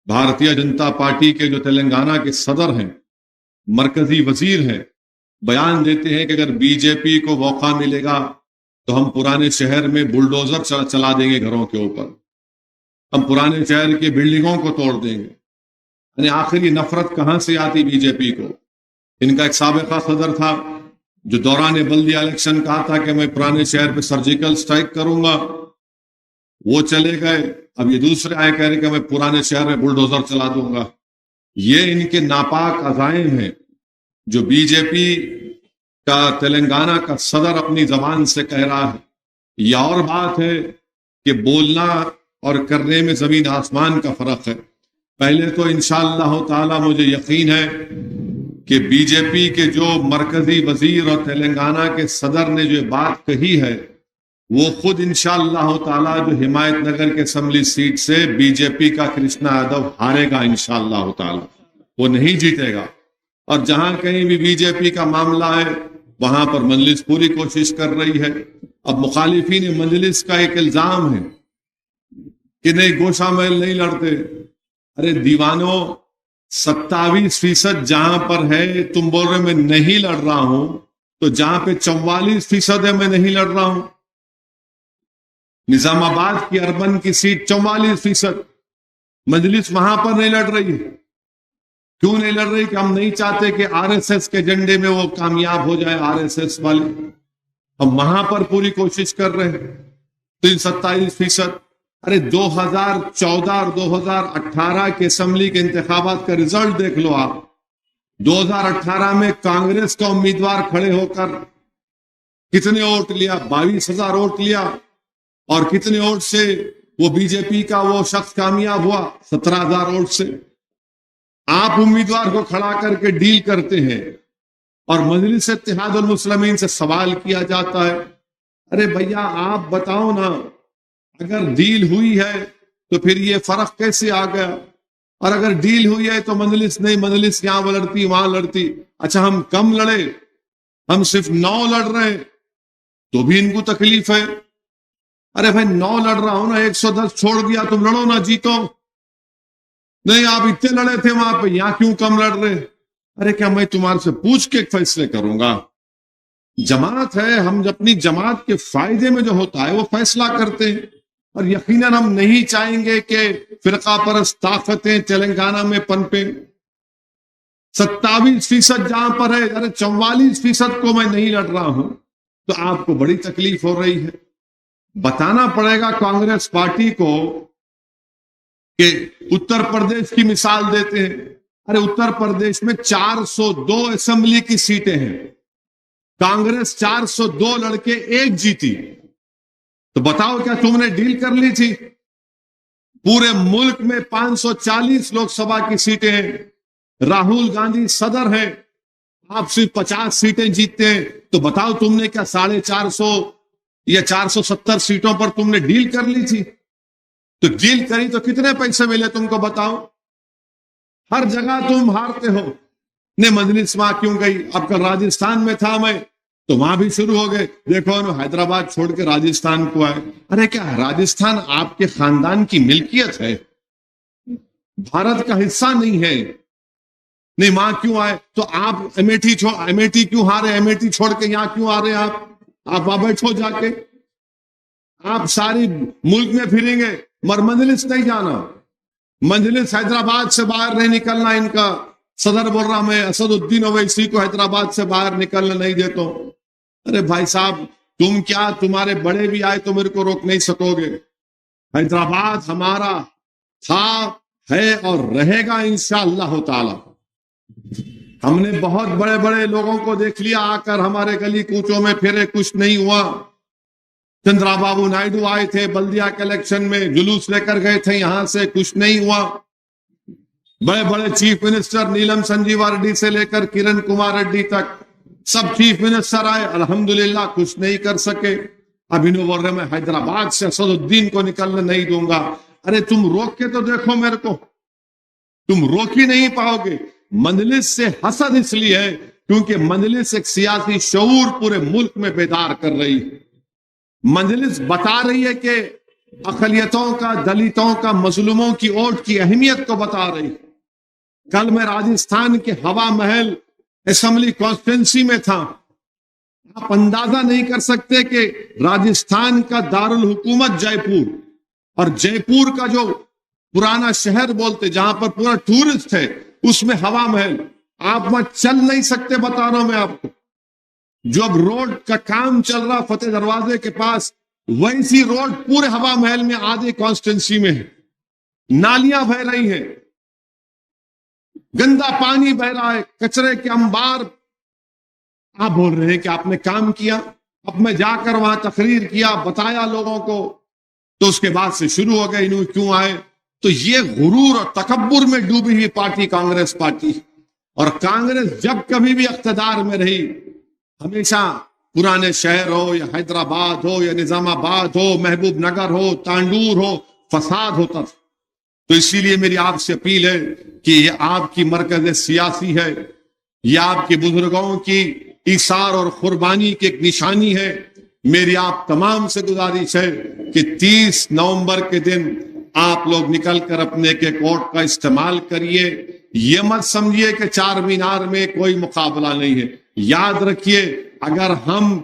Bharatiya Janata party کے جو تلنگانہ کے صدر ہیں، مرکزی وزیر ہیں، بیان دیتے ہیں کہ اگر بی جے پی کو موقع ملے گا تو ہم پرانے شہر میں بلڈوزر چلا دیں گے، گھروں کے اوپر ہم پرانے شہر کی بلڈنگوں کو توڑ دیں گے۔ یعنی آخر یہ نفرت کہاں سے آتی بی جے پی کو؟ ان کا ایک سابقہ صدر تھا جو دوران بلدیہ الیکشن کہا تھا کہ میں پرانے شہر پہ سرجیکل سٹرائک کروں گا، وہ چلے گئے۔ اب یہ دوسرے آئے کہہ رہے کہ میں پرانے شہر میں بلڈوزر چلا دوں گا۔ یہ ان کے ناپاک عزائم ہیں جو بی جے پی کا تلنگانہ کا صدر اپنی زبان سے کہہ رہا ہے۔ یہ اور بات ہے کہ بولنا اور کرنے میں زمین آسمان کا فرق ہے۔ پہلے تو انشاءاللہ تعالی مجھے یقین ہے کہ بی جے پی کے جو مرکزی وزیر اور تلنگانہ کے صدر نے جو بات کہی ہے، وہ خود انشاءاللہ تعالی جو حمایت نگر کے اسمبلی سیٹ سے بی جے پی کا کرشنا یادو ہارے گا انشاءاللہ تعالی، وہ نہیں جیتے گا۔ اور جہاں کہیں بھی بی جے پی کا معاملہ ہے وہاں پر مجلس پوری کوشش کر رہی ہے۔ اب مخالفین مجلس کا ایک الزام ہے کہ نہیں گوشہ محل نہیں لڑتے۔ ارے دیوانوں، 27% جہاں پر ہے تم بول رہے میں نہیں لڑ رہا ہوں، تو جہاں پہ 44% ہے میں نہیں لڑ رہا ہوں۔ نظام آباد کی اربن کی سیٹ 44%، مجلس وہاں پر نہیں لڑ رہی ہے۔ کیوں نہیں لڑ رہی؟ کہ ہم نہیں چاہتے کہ آر ایس ایس کے جھنڈے میں وہ کامیاب ہو جائے، آر ایس ایس والے۔ ہم وہاں پر پوری کوشش کر رہے ہیں۔ تو 27%، ارے 2014 اور 2018 کے اسمبلی کے انتخابات کا رزلٹ دیکھ لو آپ۔ 2018 میں کانگریس کا امیدوار کھڑے ہو کر کتنے ووٹ لیا؟ 22,000 ووٹ لیا۔ اور کتنے ووٹ سے وہ بی جے پی کا وہ شخص کامیاب ہوا؟ 17,000 ووٹ سے۔ آپ امیدوار کو کھڑا کر کے ڈیل کرتے ہیں اور مجلس اتحاد المسلمین سے سوال کیا جاتا ہے، ارے بھیا آپ بتاؤ نا، اگر ڈیل ہوئی ہے تو پھر یہ فرق کیسے آ گیا؟ اور اگر ڈیل ہوئی ہے تو مجلس نہیں، مجلس یہاں لڑتی وہاں لڑتی۔ اچھا ہم کم لڑے، ہم صرف 9 لڑ رہے ہیں تو بھی ان کو تکلیف ہے۔ ارے بھائی 9 لڑ رہا ہوں نا، 110 چھوڑ دیا، تم لڑو نا جیتو۔ نہیں آپ اتنے لڑے تھے وہاں پہ، یہاں کیوں کم لڑ رہے؟ ارے کیا میں تمہارے سے پوچھ کے فیصلے کروں گا؟ جماعت ہے، ہم اپنی جماعت کے فائدے میں جو ہوتا ہے وہ فیصلہ کرتے ہیں۔ اور یقیناً ہم نہیں چاہیں گے کہ فرقہ پرست طاقتیں تلنگانہ میں پنپیں۔ 27% جہاں پر ہے، ارے 44% کو میں نہیں لڑ رہا ہوں، تو آپ کو بڑی تکلیف ہو رہی ہے۔ بتانا پڑے گا کانگریس پارٹی کو کہ اتر پردیش کی مثال دیتے ہیں۔ ارے اتر پردیش میں 402 اسمبلی کی سیٹیں ہیں، کانگریس 402 لڑکے 1 جیتی۔ تو بتاؤ کیا تم نے ڈیل کر لی تھی؟ پورے ملک میں 540 لوک سبھا کی سیٹیں ہیں، راہل گاندھی صدر ہیں، آپ صرف 50 سیٹیں جیتتے ہیں۔ تو بتاؤ تم نے کیا 450 یا 470 سیٹوں پر تم نے ڈیل کر لی تھی؟ تو ڈیل کری تو کتنے پیسے ملے تم کو بتاؤ؟ ہر جگہ تم ہارتے ہو۔ نے مجلس وہاں کیوں گئی؟ اب کل راجستھان میں تھا میں، تو وہاں بھی شروع ہو گئے، دیکھو حیدرآباد چھوڑ کے راجستھان کو آئے۔ ارے کیا راجستھان آپ کے خاندان کی ملکیت ہے؟ بھارت کا حصہ نہیں ہے؟ نہیں وہاں کیوں آئے؟ تو آپ امیٹھی کیوں ہارے؟ امیٹھی چھوڑ کے یہاں کیوں آ رہے ہیں آپ وہاں بیٹھو جا کے۔ آپ ساری ملک میں پھریں گے مگر مجلس نہیں جانا، مجلس حیدرآباد سے باہر نہیں نکلنا۔ ان کا صدر بول رہا میں اسد الدین اویسی کو حیدرآباد سے باہر نکلنے نہیں دیتا ہوں۔ ارے بھائی صاحب تم کیا، تمہارے بڑے بھی آئے تو میرے کو روک نہیں سکو گے۔ حیدرآباد ہمارا تھا، ہے اور رہے گا انشاءاللہ تعالی۔ ہم نے بہت بڑے بڑے لوگوں کو دیکھ لیا آ کر ہمارے گلی کوچوں میں پھرے، کچھ نہیں ہوا۔ چندرا بابو نائیڈو آئے تھے بلدیہ کے الیکشن میں، جلوس لے کر گئے تھے یہاں سے، کچھ نہیں ہوا۔ بڑے بڑے چیف منسٹر نیلم سنجیوا ریڈی سے لے کر کرن کمار ریڈی تک سب چیف منسٹر آئے، الحمدللہ کچھ نہیں کر سکے۔ اب انہوں بول رہے میں حیدرآباد سے اسد الدین کو نکلنے نہیں دوں گا۔ ارے تم روک کے تو دیکھو میرے کو، تم روک ہی نہیں پاؤ گے۔ مجلس سے حسد اس لیے ہے کیونکہ مجلس ایک سیاسی شعور پورے ملک میں بیدار کر رہی ہے۔ مجلس بتا رہی ہے کہ اقلیتوں کا، دلتوں کا، مظلوموں کی ووٹ کی اہمیت کو بتا رہی ہے۔ کل میں راجستھان کے ہوا محل اسمبلی کانسٹیٹوینسی میں تھا۔ آپ اندازہ نہیں کر سکتے کہ راجستھان کا دارالحکومت جے پور، اور جے پور کا جو پرانا شہر بولتے جہاں پر پورا ٹورسٹ ہے، اس میں ہوا محل، آپ وہاں چل نہیں سکتے، بتا رہا ہوں میں آپ کو۔ جو اب روڈ کا کام چل رہا فتح دروازے کے پاس، ویسی روڈ پورے ہوا محل میں آدھے کانسٹیٹوینسی میں ہے۔ نالیاں بہ رہی ہیں، گندا پانی بہ رہا ہے، کچرے کے انبار۔ آپ بول رہے ہیں کہ آپ نے کام کیا۔ اب میں جا کر وہاں تقریر کیا، بتایا لوگوں کو، تو اس کے بعد سے شروع ہو گئے انہوں کیوں آئے۔ تو یہ غرور اور تکبر میں ڈوبی ہوئی پارٹی کانگریس پارٹی، اور کانگریس جب کبھی بھی اقتدار میں رہی، ہمیشہ پرانے شہر ہو یا حیدرآباد ہو یا نظام آباد ہو، محبوب نگر ہو، تانڈور ہو، فساد ہوتا تھا۔ تو اسی لیے میری آپ سے اپیل ہے کہ یہ آپ کی مرکز سیاسی ہے، یہ آپ کے بزرگوں کی ایثار اور قربانی کی ایک نشانی ہے۔ میری آپ تمام سے گزارش ہے کہ 30 نومبر کے دن آپ لوگ نکل کر اپنے کے ووٹ کا استعمال کریے۔ یہ مت سمجھیے کہ چار مینار میں کوئی مقابلہ نہیں ہے۔ یاد رکھیے، اگر ہم